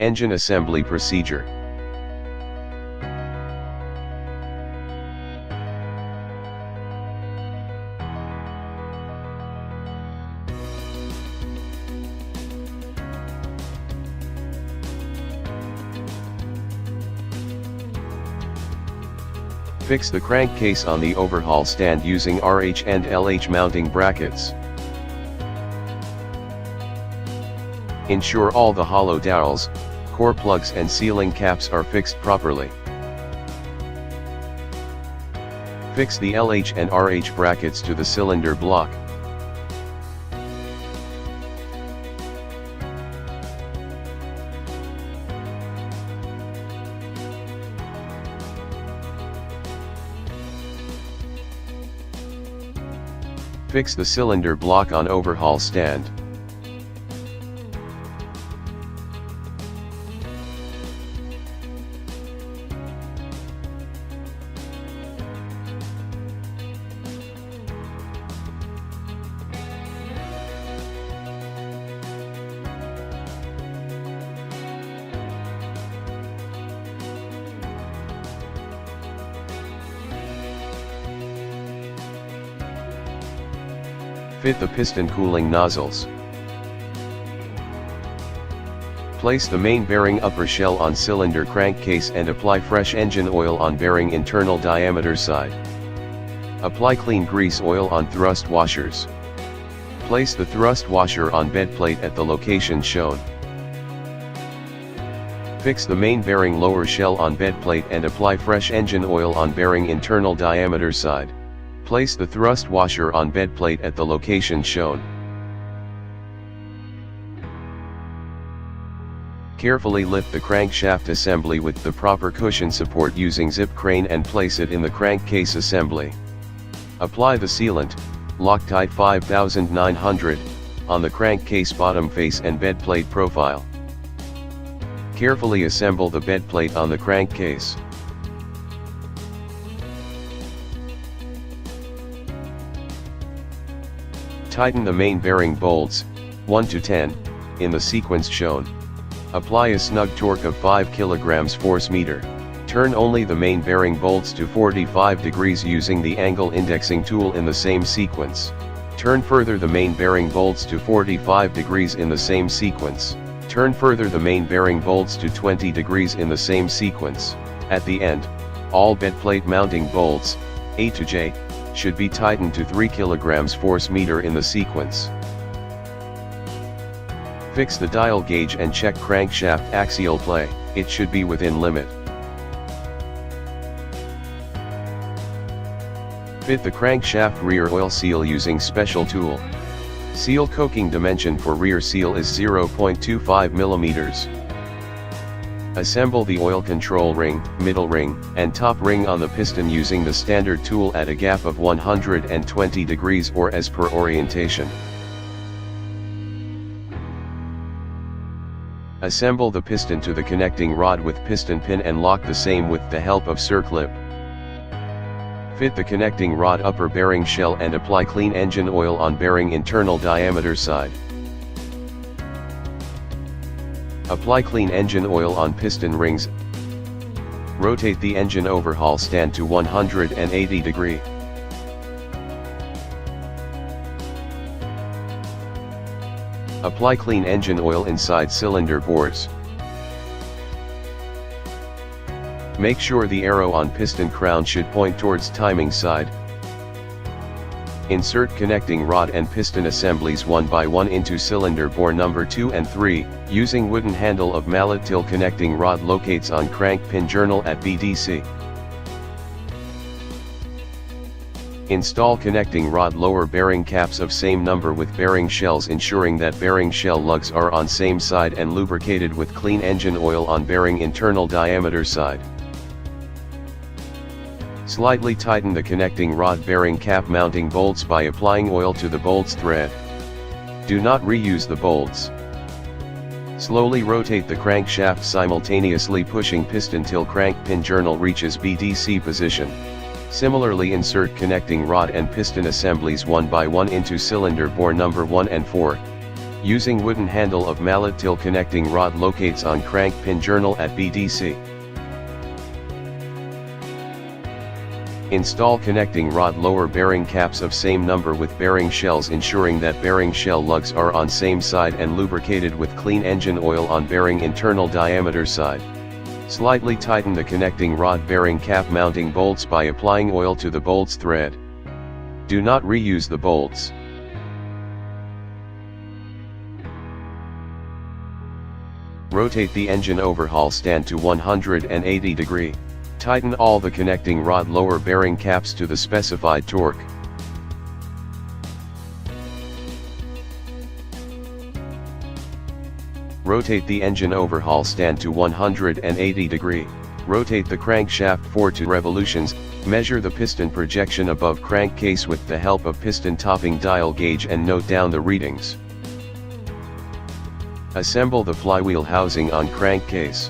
Engine assembly procedure. Fix the crankcase on the overhaul stand using RH and LH mounting brackets. Ensure all the hollow dowels, core plugs and sealing caps are fixed properly. Fix the LH and RH brackets to the cylinder block. Fix the cylinder block on overhaul stand. Fit the piston cooling nozzles. Place the main bearing upper shell on cylinder crankcase and apply fresh engine oil on bearing internal diameter side. Apply clean grease oil on thrust washers. Place the thrust washer on bed plate at the location shown. Fix the main bearing lower shell on bed plate and apply fresh engine oil on bearing internal diameter side. Place the thrust washer on bed plate at the location shown. Carefully lift the crankshaft assembly with the proper cushion support using zip crane and place it in the crankcase assembly. Apply the sealant, Loctite 5900, on the crankcase bottom face and bed plate profile. Carefully assemble the bed plate on the crankcase. Tighten the main bearing bolts, 1 to 10, in the sequence shown. Apply a snug torque of 5 kg force meter. Turn only the main bearing bolts to 45 degrees using the angle indexing tool in the same sequence. Turn further the main bearing bolts to 45 degrees in the same sequence. Turn further the main bearing bolts to 20 degrees in the same sequence. At the end, all bed plate mounting bolts, A to J, should be tightened to 3 kg force meter in the sequence. Fix the dial gauge and check crankshaft axial play, it should be within limit. Fit the crankshaft rear oil seal using special tool. Seal coking dimension for rear seal is 0.25 mm. Assemble the oil control ring, middle ring, and top ring on the piston using the standard tool at a gap of 120 degrees or as per orientation. Assemble the piston to the connecting rod with piston pin and lock the same with the help of circlip. Fit the connecting rod upper bearing shell and apply clean engine oil on bearing internal diameter side. Apply clean engine oil on piston rings. Rotate the engine overhaul stand to 180 degree. Apply clean engine oil inside cylinder bores. Make sure the arrow on piston crown should point towards timing side. Insert connecting rod and piston assemblies one by one into cylinder bore number 2 and 3, using wooden handle of mallet till connecting rod locates on crank pin journal at BDC. Install connecting rod lower bearing caps of same number with bearing shells, ensuring that bearing shell lugs are on same side and lubricated with clean engine oil on bearing internal diameter side. Slightly tighten the connecting rod bearing cap mounting bolts by applying oil to the bolts thread. Do not reuse the bolts. Slowly rotate the crankshaft simultaneously pushing piston till crank pin journal reaches BDC position. Similarly insert connecting rod and piston assemblies one by one into cylinder bore number 1 and 4. Using wooden handle of mallet till connecting rod locates on crank pin journal at BDC. Install connecting rod lower bearing caps of same number with bearing shells, ensuring that bearing shell lugs are on same side and lubricated with clean engine oil on bearing internal diameter side. Slightly tighten the connecting rod bearing cap mounting bolts by applying oil to the bolts thread. Do not reuse the bolts. Rotate the engine overhaul stand to 180 degree. Tighten all the connecting rod lower bearing caps to the specified torque. Rotate the engine overhaul stand to 180 degree. Rotate the crankshaft 4 revolutions. Measure the piston projection above crankcase with the help of piston topping dial gauge and note down the readings. Assemble the flywheel housing on crankcase.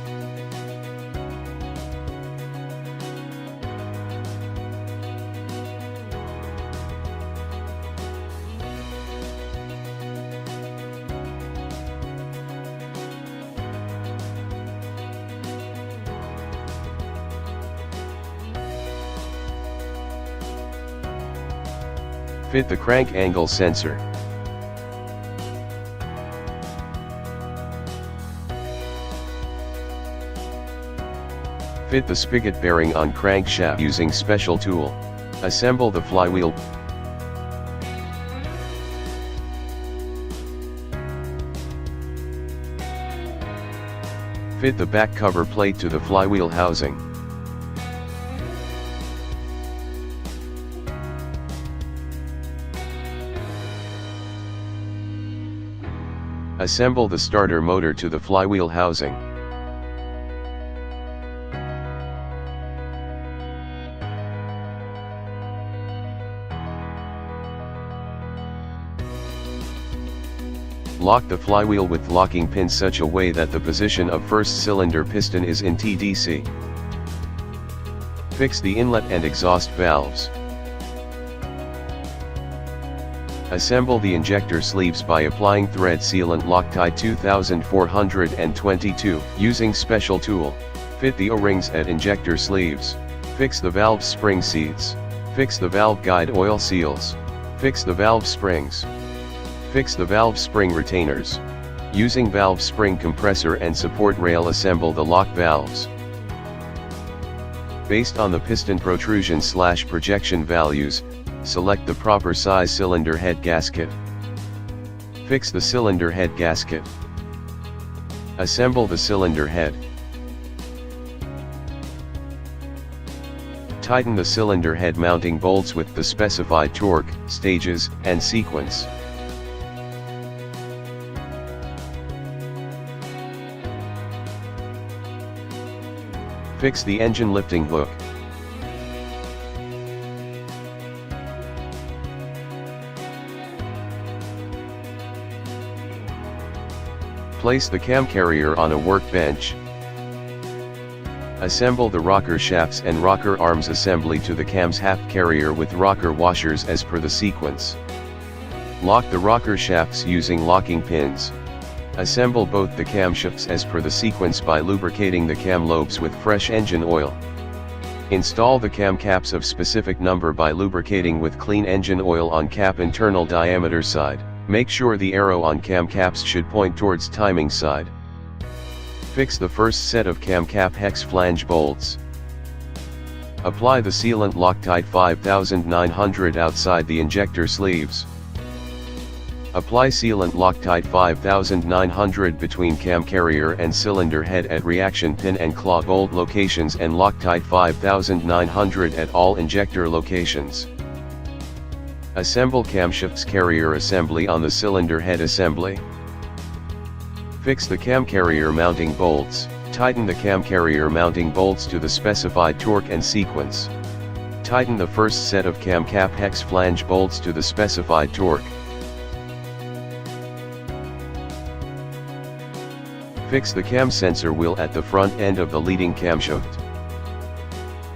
Fit the crank angle sensor. Fit the spigot bearing on crankshaft using special tool. Assemble the flywheel. Fit the back cover plate to the flywheel housing. Assemble the starter motor to the flywheel housing. Lock the flywheel with locking pin such a way that the position of first cylinder piston is in TDC. Fix the inlet and exhaust valves. Assemble the injector sleeves by applying thread sealant Loctite 2422 using special tool. Fit the O-rings at injector sleeves. Fix the valve spring seats. Fix the valve guide oil seals. Fix the valve springs. Fix the valve spring retainers. Using valve spring compressor and support rail, assemble the lock valves. Based on the piston protrusion/projection values, select the proper size cylinder head gasket. Fix the cylinder head gasket. Assemble the cylinder head. Tighten the cylinder head mounting bolts with the specified torque, stages, and sequence. Fix the engine lifting hook. Place the cam carrier on a workbench. Assemble the rocker shafts and rocker arms assembly to the Camshaft carrier with rocker washers as per the sequence. Lock the rocker shafts using locking pins. Assemble both the camshafts as per the sequence by lubricating the cam lobes with fresh engine oil. Install the cam caps of specific number by lubricating with clean engine oil on cap internal diameter side. Make sure the arrow on cam caps should point towards timing side. Fix the first set of cam cap hex flange bolts. Apply the sealant Loctite 5900 outside the injector sleeves. Apply sealant Loctite 5900 between cam carrier and cylinder head at reaction pin and claw bolt locations, and Loctite 5900 at all injector locations. Assemble camshafts carrier assembly on the cylinder head assembly. Fix the cam carrier mounting bolts. Tighten the cam carrier mounting bolts to the specified torque and sequence. Tighten the first set of cam cap hex flange bolts to the specified torque. Fix the cam sensor wheel at the front end of the leading camshaft.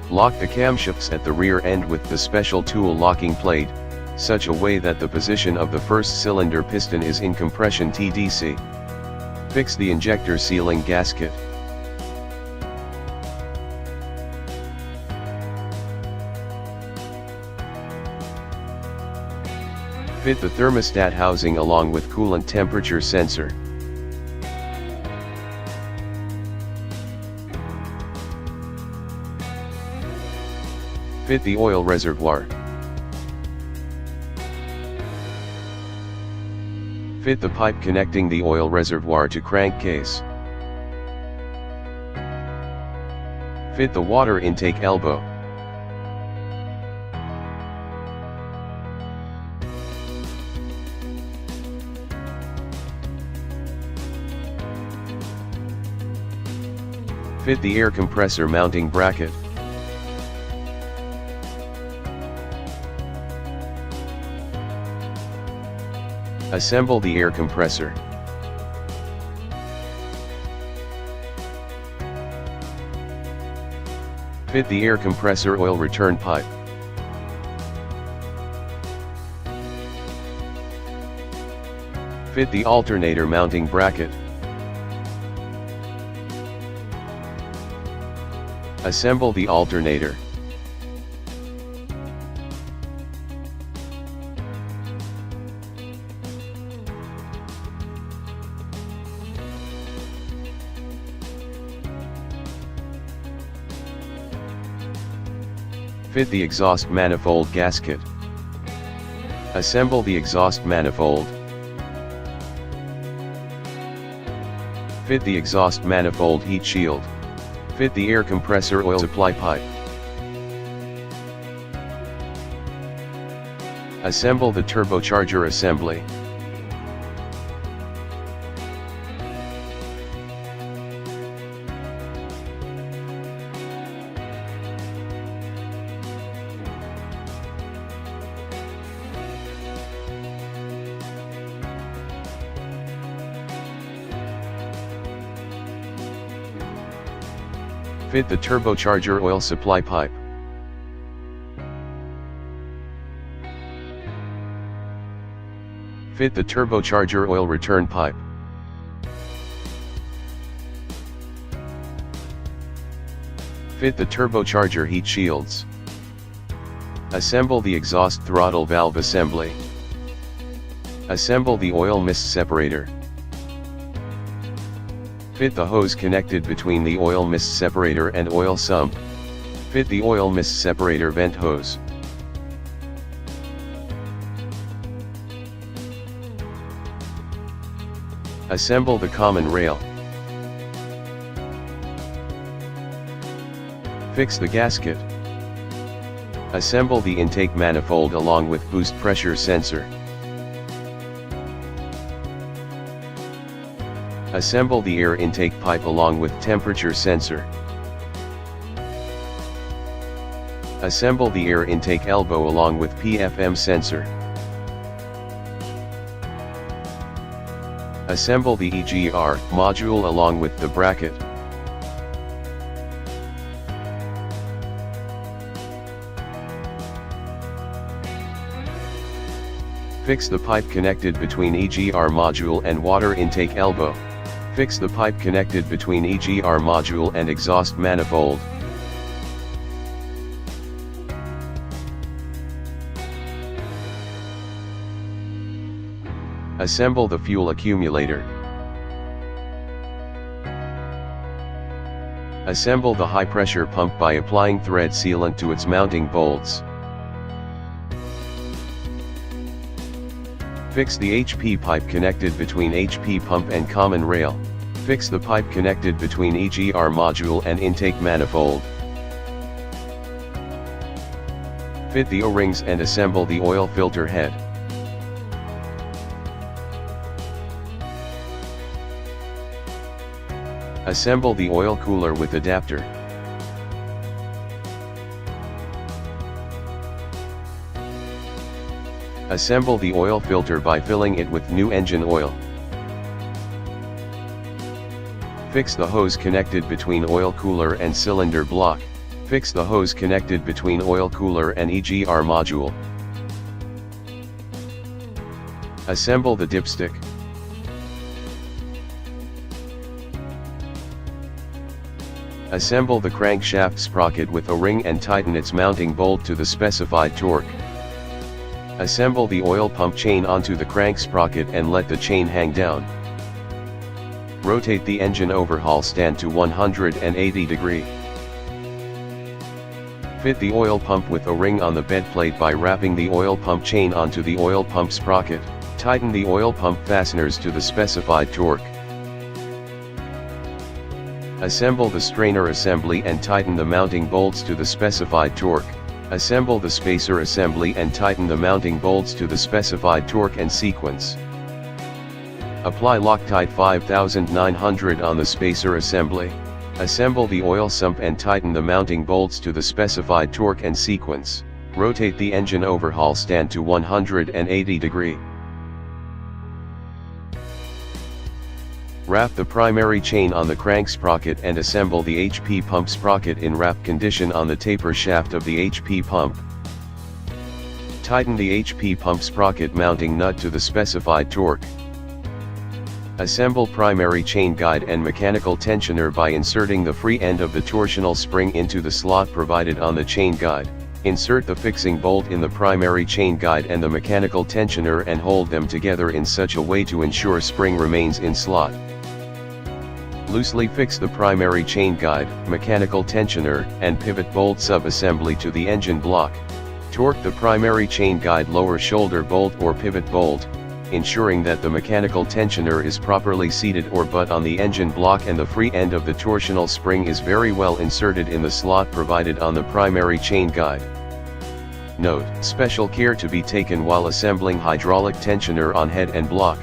Lock the camshafts at the rear end with the special tool locking plate. such a way that the position of the first cylinder piston is in compression TDC. Fix the injector sealing gasket. Fit the thermostat housing along with coolant temperature sensor. Fit the oil reservoir. Fit the pipe connecting the oil reservoir to crankcase. Fit the water intake elbow. Fit the air compressor mounting bracket. Assemble the air compressor. Fit the air compressor oil return pipe. Fit the alternator mounting bracket. Assemble the alternator. Fit the exhaust manifold gasket. Assemble the exhaust manifold. Fit the exhaust manifold heat shield. Fit the air compressor oil supply pipe. Assemble the turbocharger assembly. Fit the turbocharger oil supply pipe. Fit the turbocharger oil return pipe. Fit the turbocharger heat shields. Assemble the exhaust throttle valve assembly. Assemble the oil mist separator. Fit the hose connected between the oil mist separator and oil sump. Fit the oil mist separator vent hose. Assemble the common rail. Fix the gasket. Assemble the intake manifold along with boost pressure sensor. Assemble the air intake pipe along with temperature sensor. Assemble the air intake elbow along with PFM sensor. Assemble the EGR module along with the bracket. Fix the pipe connected between EGR module and water intake elbow. Fix the pipe connected between EGR module and exhaust manifold. Assemble the fuel accumulator. Assemble the high pressure pump by applying thread sealant to its mounting bolts. Fix the HP pipe connected between HP pump and common rail. Fix the pipe connected between EGR module and intake manifold. Fit the O-rings and assemble the oil filter head. Assemble the oil cooler with adapter. Assemble the oil filter by filling it with new engine oil. Fix the hose connected between oil cooler and cylinder block. Fix the hose connected between oil cooler and EGR module. Assemble the dipstick. Assemble the crankshaft sprocket with a ring and tighten its mounting bolt to the specified torque. Assemble the oil pump chain onto the crank sprocket and let the chain hang down. Rotate the engine overhaul stand to 180 degrees. Fit the oil pump with a ring on the bed plate by wrapping the oil pump chain onto the oil pump sprocket. Tighten the oil pump fasteners to the specified torque. Assemble the strainer assembly and tighten the mounting bolts to the specified torque. Assemble the spacer assembly and tighten the mounting bolts to the specified torque and sequence. Apply Loctite 5900 on the spacer assembly. Assemble the oil sump and tighten the mounting bolts to the specified torque and sequence. Rotate the engine overhaul stand to 180 degrees. Wrap the primary chain on the crank sprocket and assemble the HP pump sprocket in wrap condition on the taper shaft of the HP pump. Tighten the HP pump sprocket mounting nut to the specified torque. Assemble primary chain guide and mechanical tensioner by inserting the free end of the torsional spring into the slot provided on the chain guide. Insert the fixing bolt in the primary chain guide and the mechanical tensioner and hold them together in such a way to ensure spring remains in slot. Loosely fix the primary chain guide, mechanical tensioner, and pivot bolt sub-assembly to the engine block. Torque the primary chain guide lower shoulder bolt or pivot bolt, ensuring that the mechanical tensioner is properly seated or butt on the engine block and the free end of the torsional spring is very well inserted in the slot provided on the primary chain guide. Note: special care to be taken while assembling hydraulic tensioner on head and block.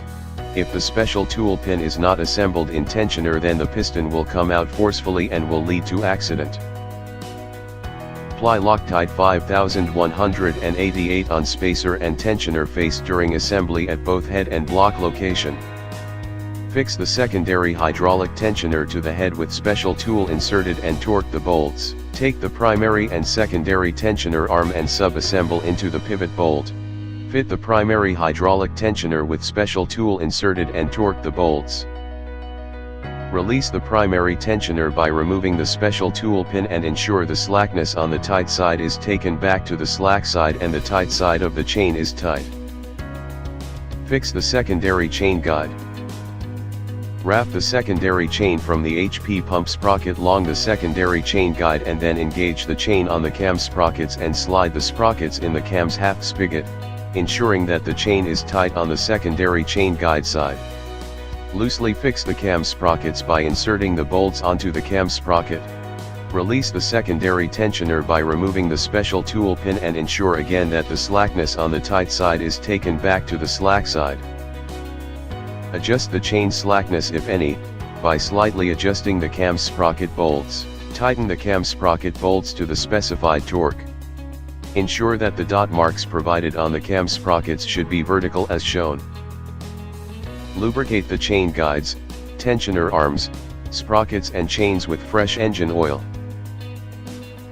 If the special tool pin is not assembled in tensioner, then the piston will come out forcefully and will lead to accident. Apply Loctite 5188 on spacer and tensioner face during assembly at both head and block location. Fix the secondary hydraulic tensioner to the head with special tool inserted and torque the bolts. Take the primary and secondary tensioner arm and sub-assemble into the pivot bolt. Fit the primary hydraulic tensioner with special tool inserted and torque the bolts. Release the primary tensioner by removing the special tool pin and ensure the slackness on the tight side is taken back to the slack side and the tight side of the chain is tight. Fix the secondary chain guide. Wrap the secondary chain from the HP pump sprocket along the secondary chain guide and then engage the chain on the cam sprockets and slide the sprockets in the Camshaft spigot, ensuring that the chain is tight on the secondary chain guide side. Loosely fix the cam sprockets by inserting the bolts onto the cam sprocket. Release the secondary tensioner by removing the special tool pin and ensure again that the slackness on the tight side is taken back to the slack side. Adjust the chain slackness if any, by slightly adjusting the cam sprocket bolts. Tighten the cam sprocket bolts to the specified torque. Ensure that the dot marks provided on the cam sprockets should be vertical as shown. Lubricate the chain guides, tensioner arms, sprockets and chains with fresh engine oil.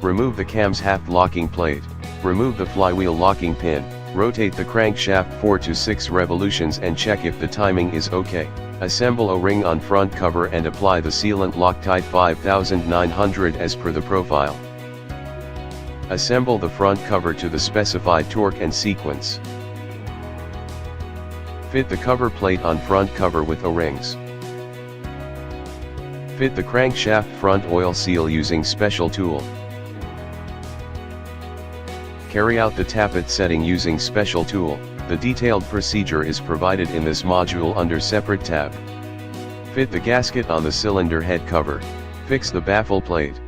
Remove the Camshaft locking plate. Remove the flywheel locking pin. Rotate the crankshaft 4 to 6 revolutions and check if the timing is okay. Assemble a ring on front cover and apply the sealant Loctite 5900 as per the profile. Assemble the front cover to the specified torque and sequence. Fit the cover plate on front cover with O-rings. Fit the crankshaft front oil seal using special tool. Carry out the tappet setting using special tool. The detailed procedure is provided in this module under separate tab. Fit the gasket on the cylinder head cover. Fix the baffle plate.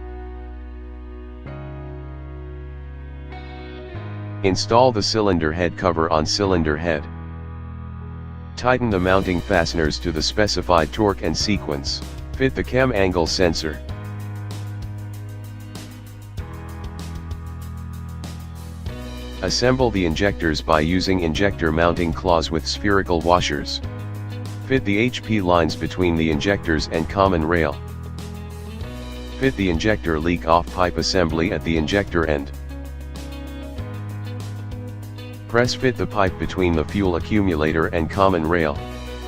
Install the cylinder head cover on cylinder head. Tighten the mounting fasteners to the specified torque and sequence. Fit the cam angle sensor. Assemble the injectors by using injector mounting claws with spherical washers. Fit the HP lines between the injectors and common rail. Fit the injector leak-off pipe assembly at the injector end. Press fit the pipe between the fuel accumulator and common rail.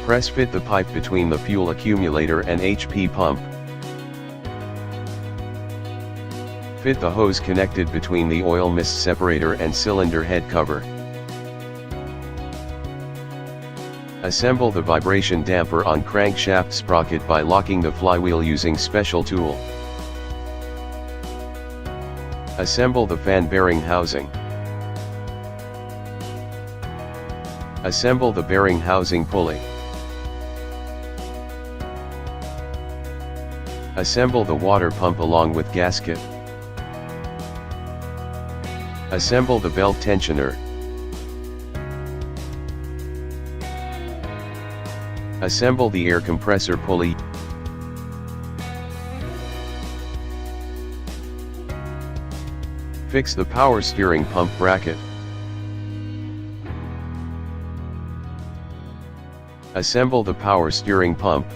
Press fit the pipe between the fuel accumulator and HP pump. Fit the hose connected between the oil mist separator and cylinder head cover. Assemble the vibration damper on crankshaft sprocket by locking the flywheel using special tool. Assemble the fan bearing housing. Assemble the bearing housing pulley. Assemble the water pump along with gasket. Assemble the belt tensioner. Assemble the air compressor pulley. Fix the power steering pump bracket. Assemble the power steering pump.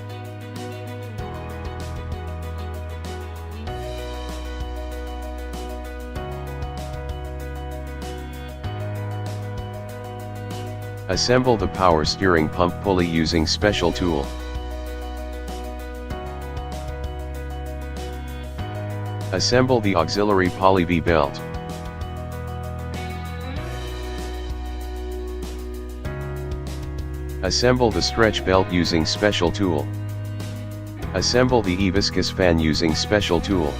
Assemble the power steering pump pulley using special tool. Assemble the auxiliary poly V belt. Assemble the stretch belt using special tool. Assemble the e-viscous fan using special tool.